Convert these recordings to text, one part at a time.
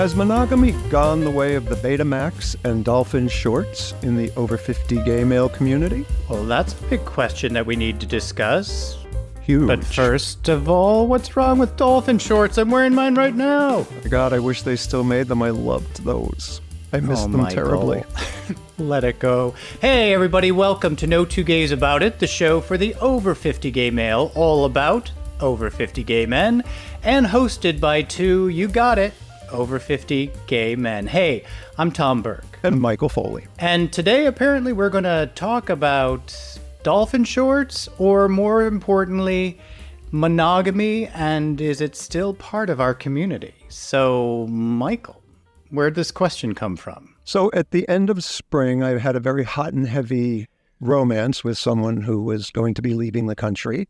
Has monogamy gone the way of the Betamax and dolphin shorts in the over 50 gay male community? Well, that's a big question that we need to discuss. Huge. But first of all, what's wrong with dolphin shorts? I'm wearing mine right now. God, I wish they still made them. I loved those. I miss them terribly. Let it go. Hey, everybody, welcome to No Two Gays About It, the show for the over 50 gay male, all about over 50 gay men, and hosted by two, you got it, over 50 gay men. Hey, I'm Tom Burke. And Michael Foley. And today, apparently, we're going to talk about dolphin shorts, or more importantly, monogamy, and is it still part of our community? So, Michael, where'd this question come from? So at the end of spring, I had a very hot and heavy romance with someone who was going to be leaving the country.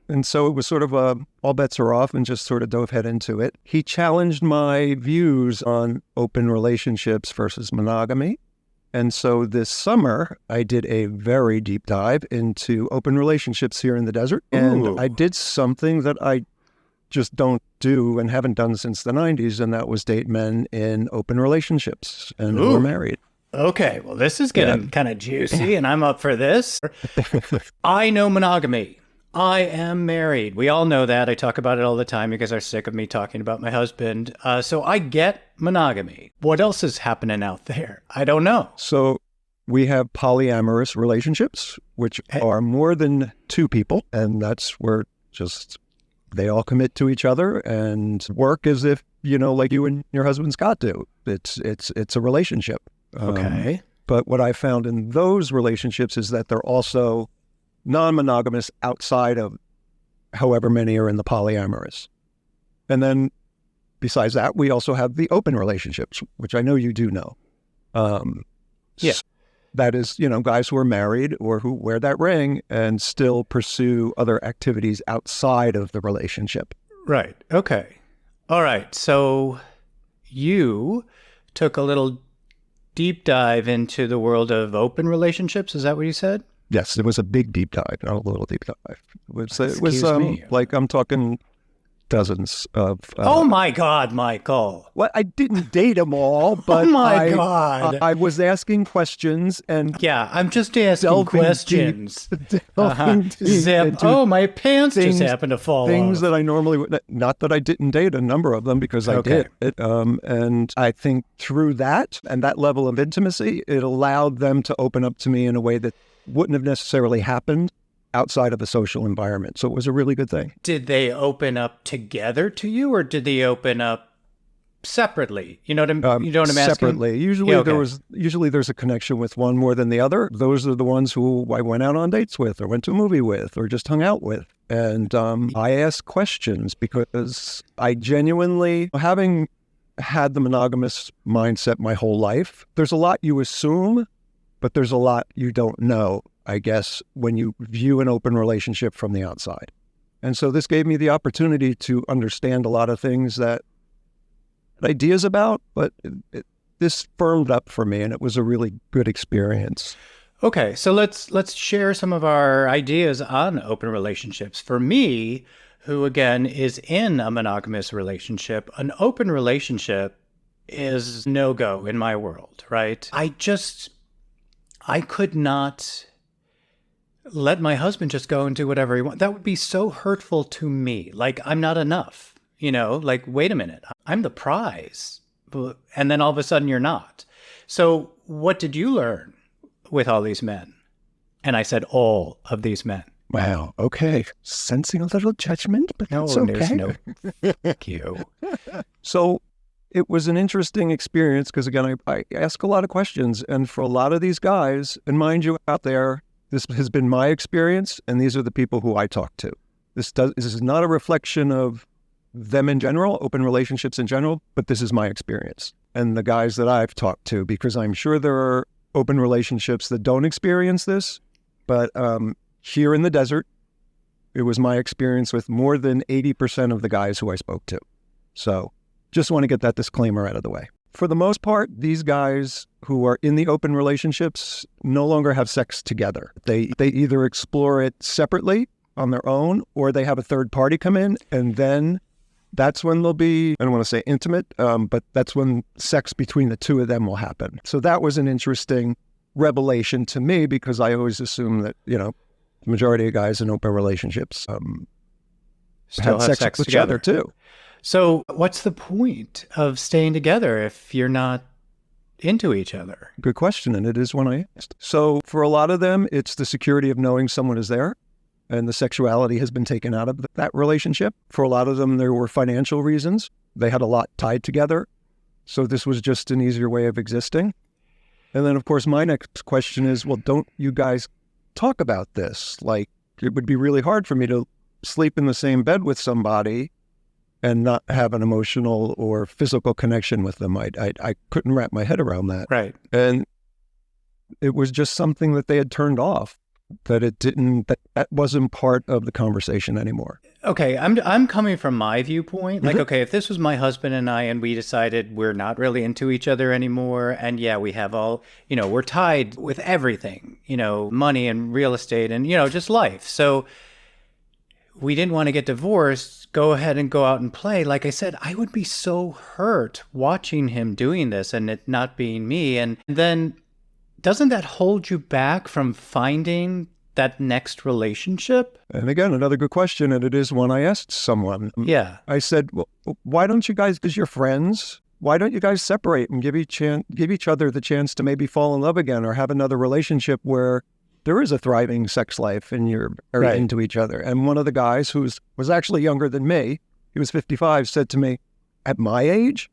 And so it was sort of all bets are off and just sort of dove head into it. He challenged my views on open relationships versus monogamy. And so this summer, I did a very deep dive into open relationships here in the desert. And Ooh. I did something that I just don't do and haven't done since the 90s, and that was date men in open relationships and who are married. Okay, well, this is getting kind of juicy, and I'm up for this. I know monogamy. I am married. We all know that. I talk about it all the time. You guys are sick of me talking about my husband. So I get monogamy. What else is happening out there? I don't know. So we have polyamorous relationships, which are more than two people, and that's where just they all commit to each other and work as if, you know, like you and your husband Scott do. It's a relationship. Okay. But what I found in those relationships is that they're also non-monogamous outside of however many are in the polyamorous. And then besides that, we also have the open relationships, which I know you do know. Yeah. That is, you know, guys who are married or who wear that ring and still pursue other activities outside of the relationship. Right. Okay. All right. So you took a little deep dive into the world of open relationships. Is that what you said? Yes, it was a big deep dive, not a little deep dive. It was me. like I'm talking dozens of... oh my God, Michael. Well, I didn't date them all, but God. I was asking questions and... Yeah, I'm just asking questions. Delving deep Zip. into Oh, my pants just happened to fall things off. that I normally would... Not that I didn't date a number of them, because I did. And I think through that and that level of intimacy, it allowed them to open up to me in a way that wouldn't have necessarily happened outside of a social environment. So it was a really good thing. Did they open up together to you, or did they open up separately? You know what I'm asking? Separately. Usually there's a connection with one more than the other. Those are the ones who I went out on dates with or went to a movie with or just hung out with. And I asked questions because I genuinely, having had the monogamous mindset my whole life, there's a lot you assume, but there's a lot you don't know, I guess, when you view an open relationship from the outside. And so this gave me the opportunity to understand a lot of things that I had ideas about, but this firmed up for me, and it was a really good experience. Okay, so let's share some of our ideas on open relationships. For me, who again is in a monogamous relationship, an open relationship is no-go in my world, right? I could not let my husband just go and do whatever he wants. That would be so hurtful to me. Like, I'm not enough, you know, like, wait a minute, I'm the prize. And then all of a sudden you're not. So what did you learn with all these men? And I said, all of these men. Wow. Okay. Sensing a little judgment, but No, that's okay. there's no thank you. So it was an interesting experience because, again, I ask a lot of questions. And for a lot of these guys, and mind you out there, this has been my experience, and these are the people who I talk to. This is not a reflection of them in general, open relationships in general, but this is my experience. And the guys that I've talked to, because I'm sure there are open relationships that don't experience this, but here in the desert, it was my experience with more than 80% of the guys who I spoke to. So just want to get that disclaimer out of the way. For the most part, these guys who are in the open relationships no longer have sex together. They either explore it separately on their own, or they have a third party come in and then that's when they'll be, I don't want to say intimate, but that's when sex between the two of them will happen. So that was an interesting revelation to me, because I always assume that, the majority of guys in open relationships Still have sex with each other too. So what's the point of staying together if you're not into each other? Good question, and it is one I asked. So for a lot of them, it's the security of knowing someone is there, and the sexuality has been taken out of that relationship. For a lot of them, there were financial reasons. They had a lot tied together, so this was just an easier way of existing. And then, of course, my next question is, well, don't you guys talk about this? Like, it would be really hard for me to sleep in the same bed with somebody and not have an emotional or physical connection with them. I couldn't wrap my head around that. Right. And it was just something that they had turned off, that that wasn't part of the conversation anymore. Okay, I'm coming from my viewpoint. Like, okay, if this was my husband and I, and we decided we're not really into each other anymore, and yeah, we have all, we're tied with everything, money and real estate and, just life. So we didn't want to get divorced, go ahead and go out and play. Like I said, I would be so hurt watching him doing this and it not being me. And then doesn't that hold you back from finding that next relationship? And again, another good question, and it is one I asked someone. Yeah. I said, well, why don't you guys, because you're friends, why don't you guys separate and give each other the chance to maybe fall in love again, or have another relationship where there is a thriving sex life and you're very into each other? And one of the guys, who was actually younger than me, he was 55, said to me, at my age?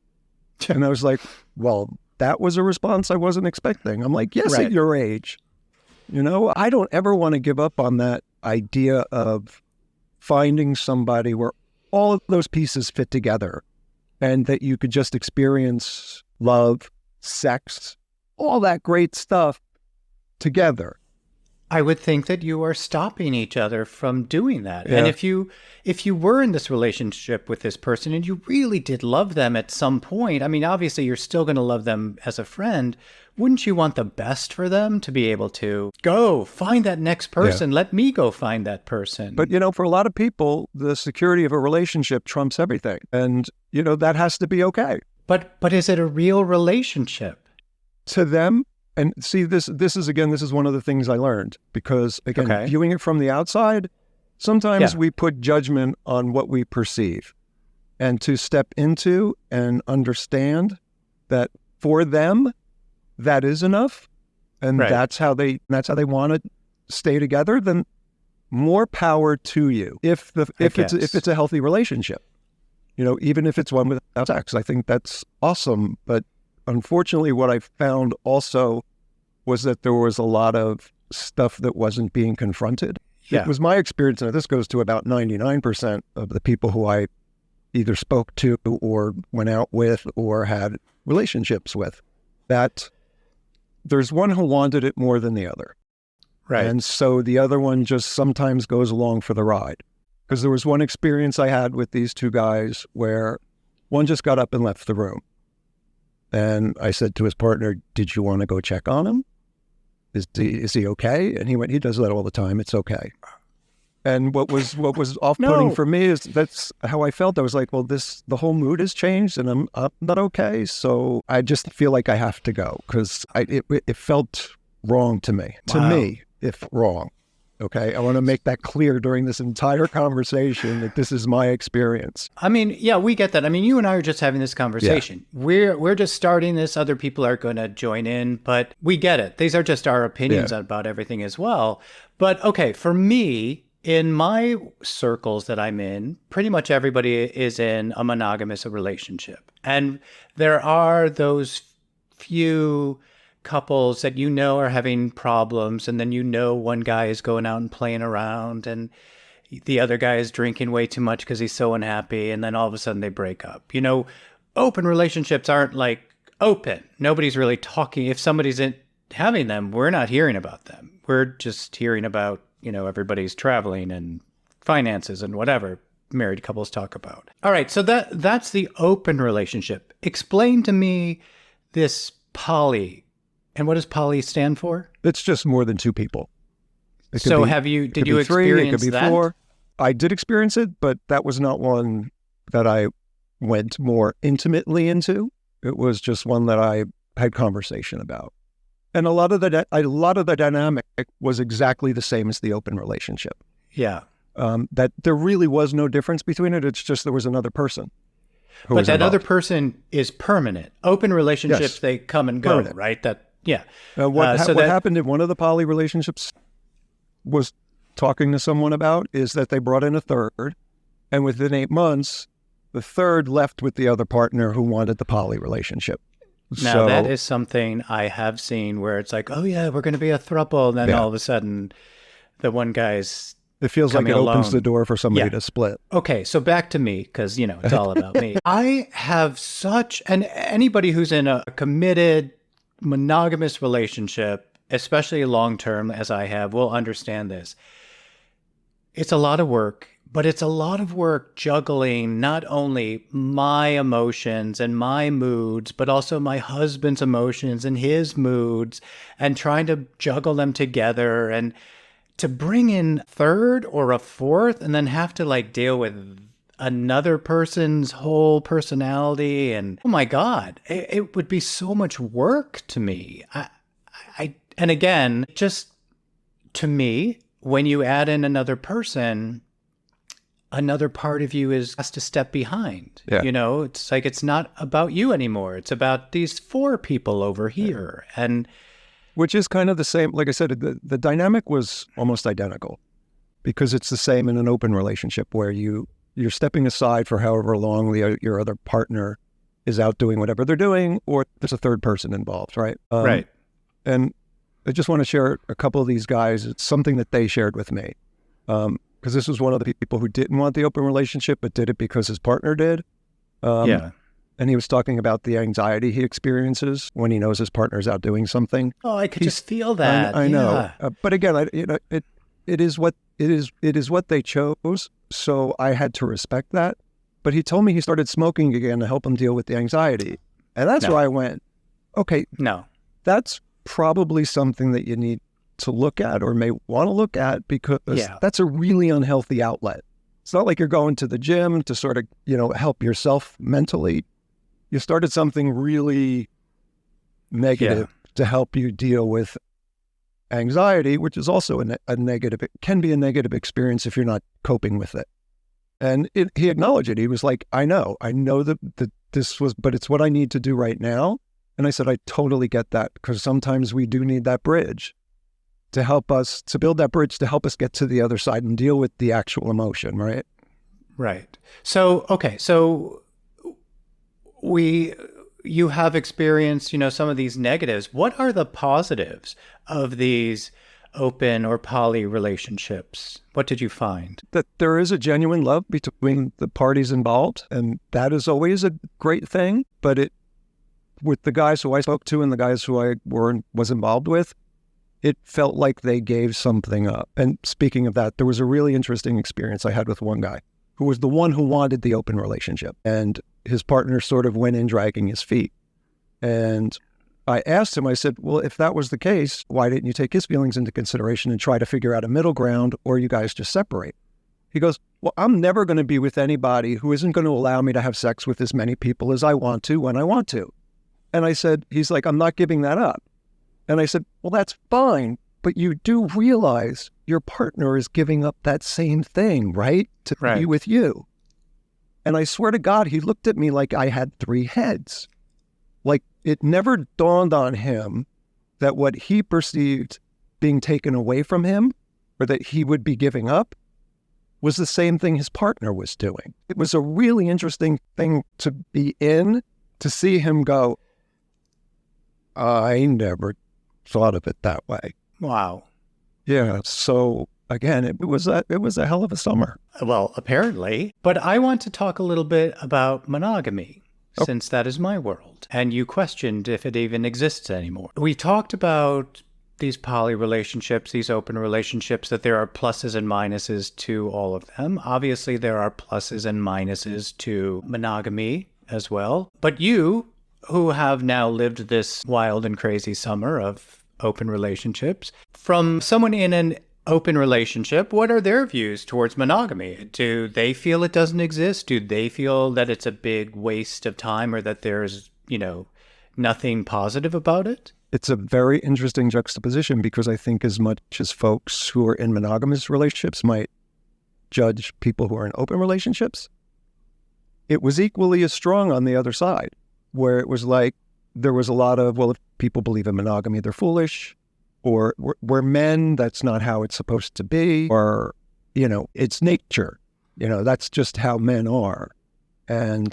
And I was like, well, that was a response I wasn't expecting. I'm like, yes, at your age. I don't ever want to give up on that idea of finding somebody where all of those pieces fit together and that you could just experience love, sex, all that great stuff together. I would think that you are stopping each other from doing that. Yeah. And if you were in this relationship with this person and you really did love them at some point, I mean, obviously you're still going to love them as a friend. Wouldn't you want the best for them to be able to go find that next person? Yeah. Let me go find that person. But, for a lot of people, the security of a relationship trumps everything. And, that has to be okay. But is it a real relationship? To them. And see, this is one of the things I learned, because, again, viewing it from the outside, sometimes we put judgment on what we perceive. And to step into and understand that for them, that is enough, and that's how they want to stay together, then more power to you. If it's a healthy relationship, even if it's one without sex, I think that's awesome. But unfortunately, what I found also was that there was a lot of stuff that wasn't being confronted. Yeah. It was my experience, and this goes to about 99% of the people who I either spoke to or went out with or had relationships with, that there's one who wanted it more than the other. Right. And so the other one just sometimes goes along for the ride. Because there was one experience I had with these two guys where one just got up and left the room. And I said to his partner, did you want to go check on him? Is he okay? And he went, he does that all the time. It's okay. And what was off-putting for me is that's how I felt. I was like, well, the whole mood has changed and I'm not okay. So I just feel like I have to go, because it felt wrong to me. Wow. To me, if wrong. Okay, I want to make that clear during this entire conversation that this is my experience. I mean, yeah, we get that. I mean, you and I are just having this conversation. Yeah. We're just starting this. Other people are going to join in, but we get it. These are just our opinions about everything as well. But okay, for me, in my circles that I'm in, pretty much everybody is in a monogamous relationship. And there are those few couples that are having problems, and then one guy is going out and playing around and the other guy is drinking way too much because he's so unhappy, and then all of a sudden they break up. Open relationships aren't like open. Nobody's really talking. If somebody's having them, we're not hearing about them. We're just hearing about, everybody's traveling and finances and whatever married couples talk about. All right, so that's the open relationship. Explain to me this poly. And what does poly stand for? It's just more than two people. Did you experience that? It could be three, it could be four. I did experience it, but that was not one that I went more intimately into. It was just one that I had conversation about. And a lot of the dynamic was exactly the same as the open relationship. Yeah. That there really was no difference between it. It's just there was another person. But that other person is permanent. Open relationships, yes. They come and go, permanent. Right? What happened in one of the poly relationships was talking to someone about is that they brought in a third, and within 8 months, the third left with the other partner who wanted the poly relationship. Now, that is something I have seen where it's like, oh, yeah, we're going to be a throuple. And then all of a sudden, the one guy's it feels like it alone. Opens the door for somebody to split. Okay, so back to me, because, it's all about me. I have and anybody who's in a committed, monogamous relationship, especially long-term, as I have, will understand this. It's a lot of work. But it's a lot of work juggling not only my emotions and my moods, but also my husband's emotions and his moods, and trying to juggle them together, and to bring in third or a fourth and then have to deal with another person's whole personality. And oh my God, it would be so much work to me. And again, just to me, when you add in another person, another part of you has to step behind. Yeah. It's like, it's not about you anymore. It's about these 4 people over here. Yeah. And which is kind of the same. Like I said, the dynamic was almost identical, because it's the same in an open relationship where you're stepping aside for however long your other partner is out doing whatever they're doing, or there's a third person involved, right? Right. And I just want to share a couple of these guys. It's something that they shared with me. Because this was one of the people who didn't want the open relationship, but did it because his partner did. And he was talking about the anxiety he experiences when he knows his partner's out doing something. Oh, I could just feel that. I know. But again, it is what they chose. So I had to respect that. But he told me he started smoking again to help him deal with the anxiety. And that's where I went, okay, no, that's probably something that you need to look at or may want to look at, because that's a really unhealthy outlet. It's not like you're going to the gym to sort of, help yourself mentally. You started something really negative to help you deal with anxiety, which is also a negative. It can be a negative experience if you're not coping with it. And he acknowledged it. He was like, I know that this was, but it's what I need to do right now. And I said, I totally get that, because sometimes we do need that bridge to help us, to build that bridge to help us get to the other side and deal with the actual emotion, right? Right. So, okay. So you have experienced, some of these negatives. What are the positives of these open or poly relationships? What did you find? That there is a genuine love between the parties involved, and that is always a great thing. But with the guys who I spoke to and the guys who I was involved with, it felt like they gave something up. And speaking of that, there was a really interesting experience I had with one guy who was the one who wanted the open relationship. And his partner sort of went in dragging his feet. And I asked him, I said, well, if that was the case, why didn't you take his feelings into consideration and try to figure out a middle ground, or you guys just separate? He goes, well, I'm never going to be with anybody who isn't going to allow me to have sex with as many people as I want to when I want to. And I said, he's like, I'm not giving that up. And I said, well, that's fine, but you do realize your partner is giving up that same thing, right? To be with you. And I swear to God, he looked at me like I had 3 heads. Like, it never dawned on him that what he perceived being taken away from him, or that he would be giving up, was the same thing his partner was doing. It was a really interesting thing to be in, to see him go, I never thought of it that way. Wow. Yeah. So again, it was a hell of a summer. Well, apparently. But I want to talk a little bit about monogamy, since that is my world. And you questioned if it even exists anymore. We talked about these poly relationships, these open relationships, that there are pluses and minuses to all of them. Obviously, there are pluses and minuses to monogamy as well. But you, who have now lived this wild and crazy summer of open relationships, from someone in an open relationship, what are their views towards monogamy? Do they feel it doesn't exist? Do they feel that it's a big waste of time or that there's, nothing positive about it? It's a very interesting juxtaposition because I think as much as folks who are in monogamous relationships might judge people who are in open relationships, it was equally as strong on the other side, where it was like there was a lot of, well, if people believe in monogamy, they're foolish, or we're men, that's not how it's supposed to be, or, it's nature. That's just how men are. And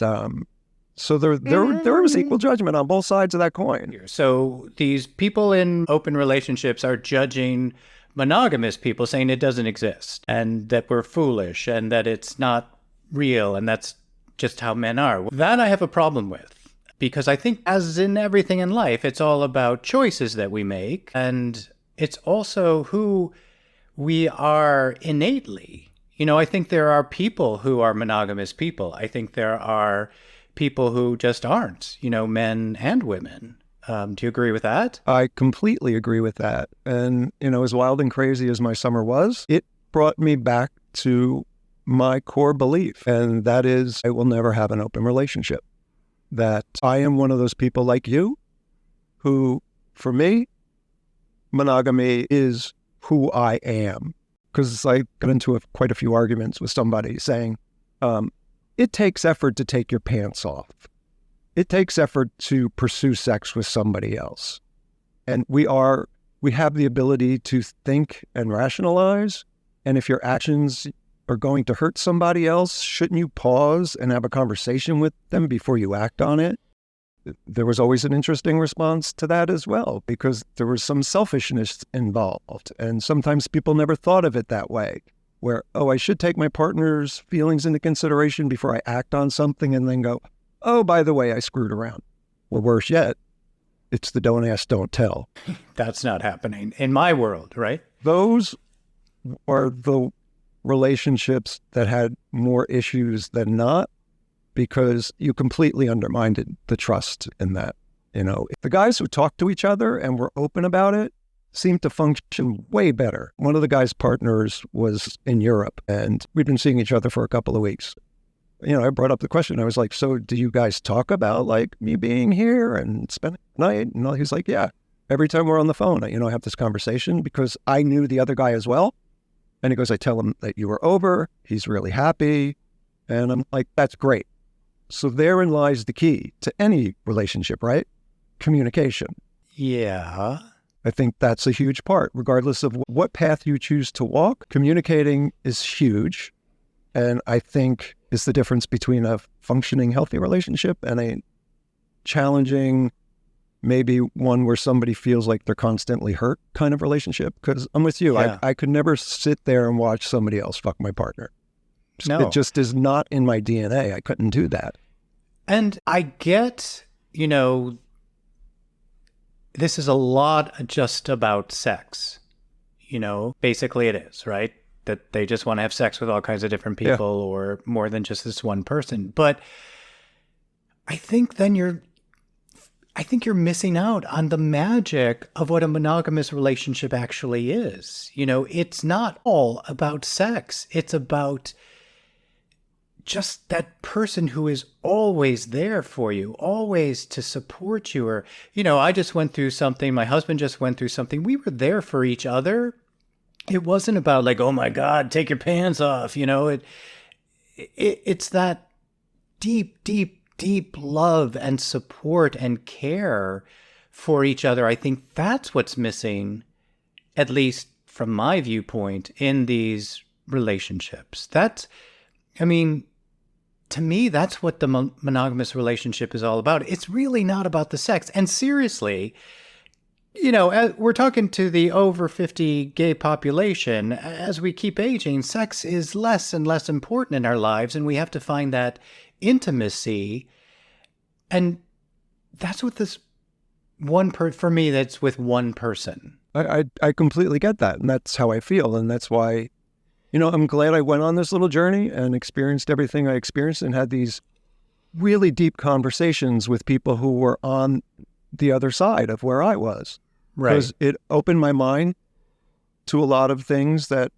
so there was equal judgment on both sides of that coin. So these people in open relationships are judging monogamous people, saying it doesn't exist and that we're foolish and that it's not real and that's just how men are. That I have a problem with, because I think, as in everything in life, it's all about choices that we make, and it's also who we are innately. I think there are people who are monogamous people. I think there are people who just aren't, men and women. Do you agree with that? I completely agree with that. And, as wild and crazy as my summer was, it brought me back to my core belief. And that is, I will never have an open relationship. That I am one of those people like you who, for me, monogamy is who I am. Because I got into quite a few arguments with somebody saying, it takes effort to take your pants off. It takes effort to pursue sex with somebody else. And we have the ability to think and rationalize. And if your actions are going to hurt somebody else, shouldn't you pause and have a conversation with them before you act on it? There was always an interesting response to that as well, because there was some selfishness involved. And sometimes people never thought of it that way, where, I should take my partner's feelings into consideration before I act on something, and then go, oh, by the way, I screwed around. Or worse yet, it's the don't ask, don't tell. That's not happening in my world, right? Those are the relationships that had more issues than not, because you completely undermined the trust in that. The guys who talked to each other and were open about it seemed to function way better. One of the guy's partners was in Europe, and we'd been seeing each other for a couple of weeks. I brought up the question. I was like, so do you guys talk about me being here and spending the night? And he's like, yeah. Every time we're on the phone, I have this conversation, because I knew the other guy as well. And he goes, I tell him that you were over. He's really happy. And I'm like, that's great. So therein lies the key to any relationship, right? Communication. Yeah. I think that's a huge part. Regardless of what path you choose to walk, communicating is huge. And I think is the difference between a functioning, healthy relationship and a challenging, maybe one where somebody feels like they're constantly hurt kind of relationship. Because I'm with you. Yeah. I could never sit there and watch somebody else fuck my partner. No. It just is not in my DNA. I couldn't do that. And I get, this is a lot just about sex. Basically it is, right? That they just want to have sex with all kinds of different people, or more than just this one person. But I think then you're missing out on the magic of what a monogamous relationship actually is. It's not all about sex. It's about just that person who is always there for you, always to support you. Or, I just went through something, my husband just went through something. We were there for each other. It wasn't about like, oh my God, take your pants off. It's that deep, deep, deep love and support and care for each other. I think that's what's missing, at least from my viewpoint, in these relationships. To me, that's what the monogamous relationship is all about. It's really not about the sex. And seriously, we're talking to the over 50 gay population. As we keep aging, sex is less and less important in our lives, and we have to find that intimacy. And that's what this for me, that's with one person. I completely get that. And that's how I feel. And that's why, I'm glad I went on this little journey and experienced everything I experienced and had these really deep conversations with people who were on the other side of where I was. Right. Because it opened my mind to a lot of things that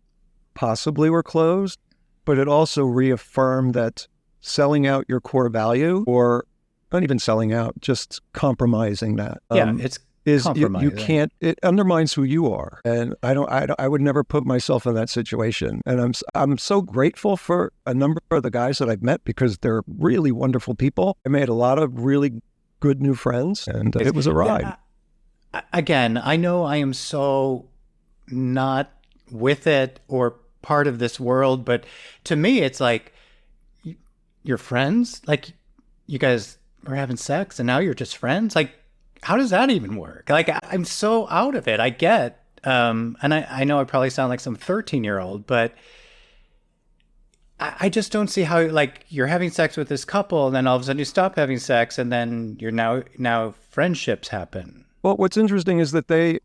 possibly were closed, but it also reaffirmed that selling out your core value, or not even selling out, just compromising that. It's is compromising. You can't, it undermines who you are. And I would never put myself in that situation. And I'm so grateful for a number of the guys that I've met, because they're really wonderful people. I made a lot of really good new friends, and it was a ride. Again, I know I am so not with it or part of this world, but to me, it's like, you're friends? Like, you guys were having sex and now you're just friends? Like, how does that even work? Like, I'm so out of it. I get, and I know I probably sound like some 13-year-old, but I just don't see how, like, you're having sex with this couple and then all of a sudden you stop having sex and then you're now friendships happen. Well, what's interesting is that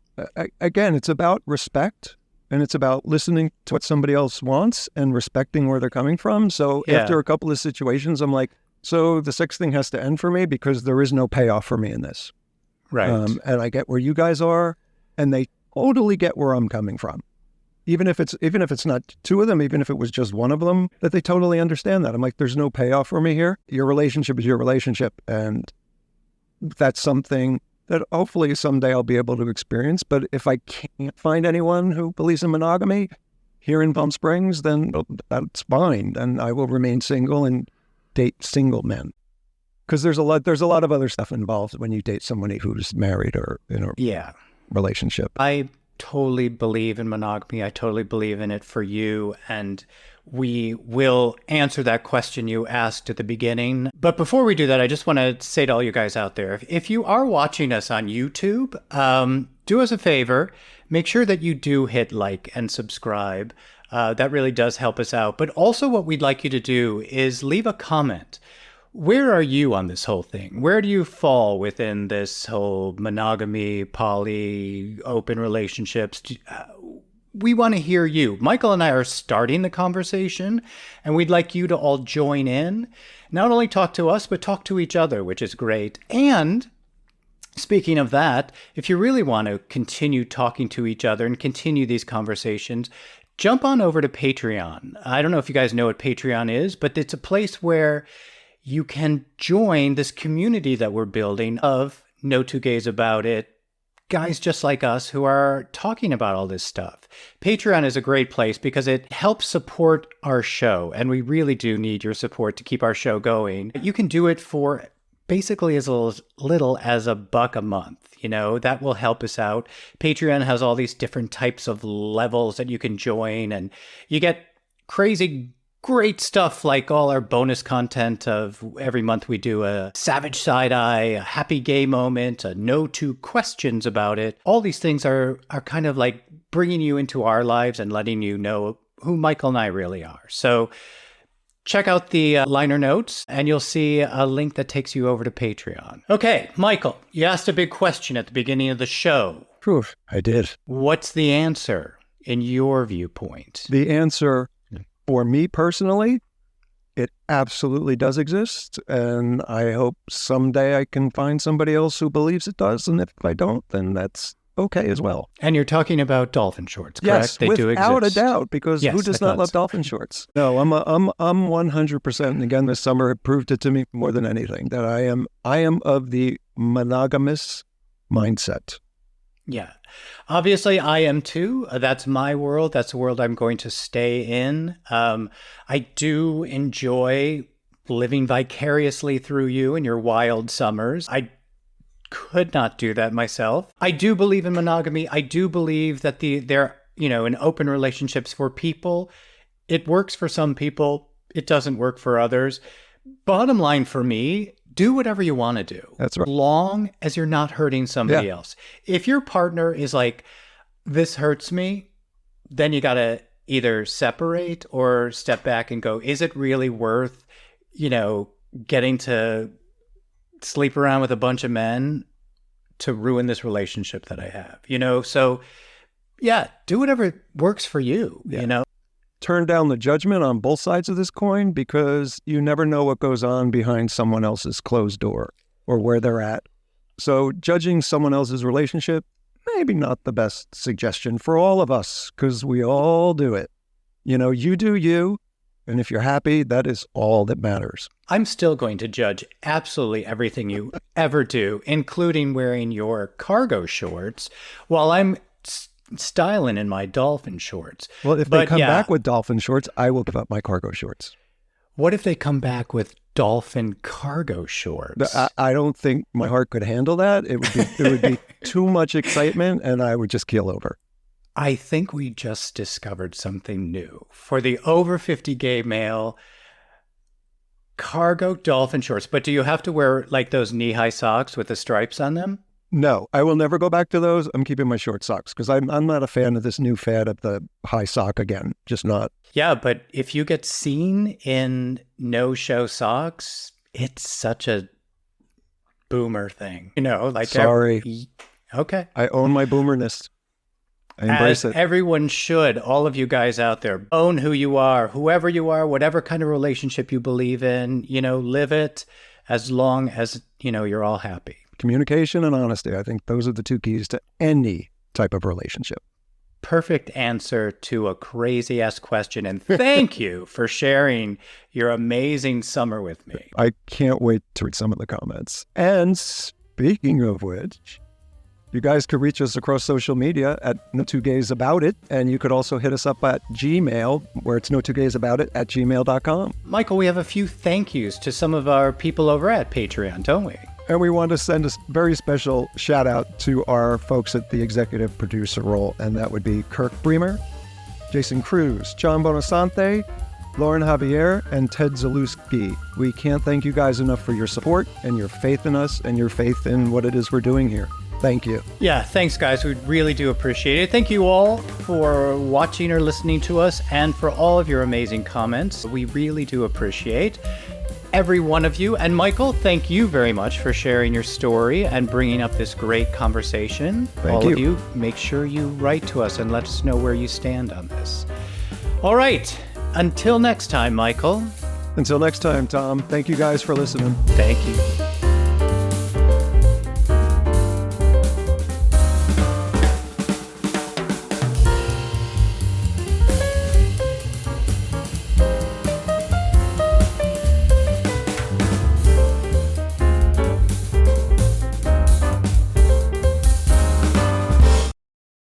again, it's about respect, and it's about listening to what somebody else wants and respecting where they're coming from. So after a couple of situations, I'm like, so the sex thing has to end for me because there is no payoff for me in this. Right. And I get where you guys are, and they totally get where I'm coming from. Even if it's not two of them, even if it was just one of them, that they totally understand that. I'm like, there's no payoff for me here. Your relationship is your relationship. And that's something that hopefully someday I'll be able to experience. But if I can't find anyone who believes in monogamy here in Palm Springs, then that's fine. And I will remain single and date single men. Because there's a lot of other stuff involved when you date somebody who's married or in a relationship. I totally believe in monogamy. I totally believe in it for you. And we will answer that question you asked at the beginning. But before we do that, I just want to say to all you guys out there, if you are watching us on YouTube, do us a favor, make sure that you do hit like and subscribe. That really does help us out. But also what we'd like you to do is leave a comment. Where are you on this whole thing? Where do you fall within this whole monogamy, poly, open relationships? We want to hear you. Michael and I are starting the conversation, and we'd like you to all join in. Not only talk to us, but talk to each other, which is great. And speaking of that, if you really want to continue talking to each other and continue these conversations, jump on over to Patreon. I don't know if you guys know what Patreon is, but it's a place where you can join this community that we're building of No Two Gays About It, guys just like us who are talking about all this stuff. Patreon is a great place because it helps support our show, and we really do need your support to keep our show going. You can do it for basically as little as $1 a month. You know, that will help us out. Patreon has all these different types of levels that you can join, and you get crazy great stuff like all our bonus content of every month we do a savage side eye, a happy gay moment, a no two questions about it. All these things are kind of like bringing you into our lives and letting you know who Michael and I really are. So check out the liner notes and you'll see a link that takes you over to Patreon. Okay, Michael, you asked a big question at the beginning of the show. Proof. I did. What's the answer in your viewpoint? The answer for me personally, it absolutely does exist. And I hope someday I can find somebody else who believes it does. And if I don't, then that's okay as well. And you're talking about dolphin shorts, correct? Yes, they do exist. without a doubt, because Yes, who does I not thought love so. dolphin shorts? No, I'm 100%. And again, this summer it proved it to me more than anything that I am of the monogamous mindset. Yeah. Obviously, I am too. That's my world. That's the world I'm going to stay in. I do enjoy living vicariously through you in your wild summers. I could not do that myself. I do believe in monogamy. I do believe that they're, in open relationships for people. It works for some people. It doesn't work for others. Bottom line for me, do whatever you want to do. That's right. Long as you're not hurting somebody else. If your partner is like, this hurts me, then you got to either separate or step back and go, is it really worth, getting to sleep around with a bunch of men to ruin this relationship that I have, So yeah, do whatever works for you, Turn down the judgment on both sides of this coin, because you never know what goes on behind someone else's closed door or where they're at. So judging someone else's relationship, maybe not the best suggestion for all of us, because we all do it. You do you, and if you're happy, that is all that matters. I'm still going to judge absolutely everything you ever do, including wearing your cargo shorts, while I'm styling in my dolphin shorts. Well, if they come back with dolphin shorts, I will give up my cargo shorts. What if they come back with dolphin cargo shorts? I don't think my heart could handle that. It would be too much excitement, and I would just keel over. I think we just discovered something new. For the over 50 gay male, cargo dolphin shorts. But do you have to wear like those knee-high socks with the stripes on them? No, I will never go back to those. I'm keeping my short socks because I'm not a fan of this new fad of the high sock again. Just not. Yeah, but if you get seen in no-show socks, it's such a boomer thing. Sorry. Okay. I own my boomerness. I embrace it. Everyone should. All of you guys out there, own who you are, whoever you are, whatever kind of relationship you believe in, live it as long as, you're all happy. Communication and honesty. I think those are the two keys to any type of relationship. Perfect answer to a crazy-ass question. And thank you for sharing your amazing summer with me. I can't wait to read some of the comments. And speaking of which, you guys could reach us across social media at No2GaysAboutIt, and you could also hit us up at Gmail, where it's No2GaysAboutIt at gmail.com. Michael, we have a few thank yous to some of our people over at Patreon, don't we? And we want to send a very special shout out to our folks at the executive producer role, and that would be Kirk Bremer, Jason Cruz, John Bonasante, Lauren Javier, and Ted Zalewski. We can't thank you guys enough for your support and your faith in us and your faith in what it is we're doing here. Thank you. Yeah, thanks, guys. We really do appreciate it. Thank you all for watching or listening to us and for all of your amazing comments. We really do appreciate every one of you. And Michael, thank you very much for sharing your story and bringing up this great conversation. Thank you. All of you, make sure you write to us and let us know where you stand on this. All right. Until next time, Michael. Until next time, Tom. Thank you guys for listening. Thank you.